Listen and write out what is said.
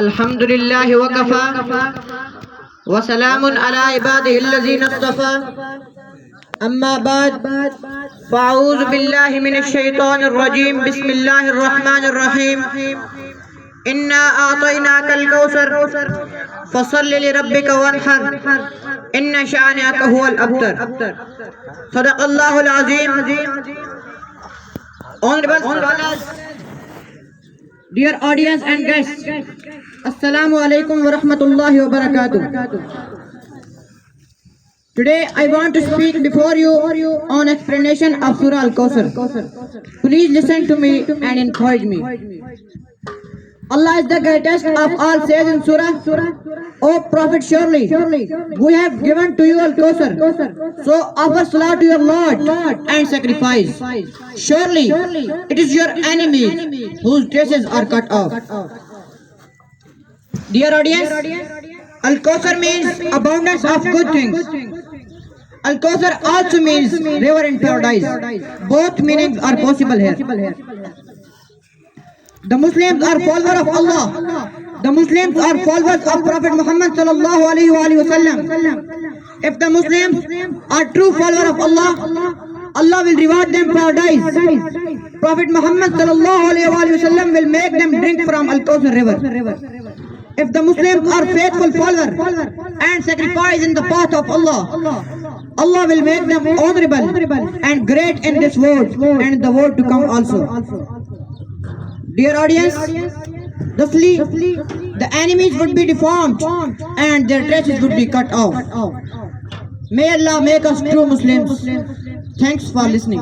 अल्हम्दुलिल्लाहि वकफ़ा व सलामुन अला इबादिहिल्लज़ीना इस्तफ़ा अम्मा बाद फ़अऊज़ु बिल्लाहि मिनश शैतानिर रजीम बिस्मिल्लाहिर रहमानिर रहीम इन्ना आतैनाकल कौसर फसल्लि लिरब्बिका वन्हर इन्ना शानिअका हुवल अब्तर। सदक़ल्लाहुल अज़ीम। Honorable scholars, dear audience and guests, Assalamu alaikum wa rahmatullahi wa barakatuh. Today I want to speak before you on explanation of Surah Al-Kawthar. Please listen to me and encourage me. Allah is the greatest of all, says in Surah, O Prophet, surely we have given to you Al-Kawthar, so offer salah to your Lord and sacrifice. Surely it is your enemy whose dresses are cut off. Dear audience, Al-Kawthar means abundance of good things. Al-Kawthar also means river in paradise. Both meanings are possible here. The Muslims are followers of Allah. The Muslims are followers of Prophet Muhammad sallallahu alaihi wasallam. If the Muslims are true followers of Allah, Allah will reward them paradise. Prophet Muhammad sallallahu alaihi wasallam will make them drink from Al-Kawthar river. If the Muslims are faithful followers and sacrifice in the path of Allah, Allah will make them honorable and great in this world and in the world to come also. Dear audience, thusly the enemies would be deformed and their dresses would be cut off. May Allah make us true Muslims. Thanks for listening.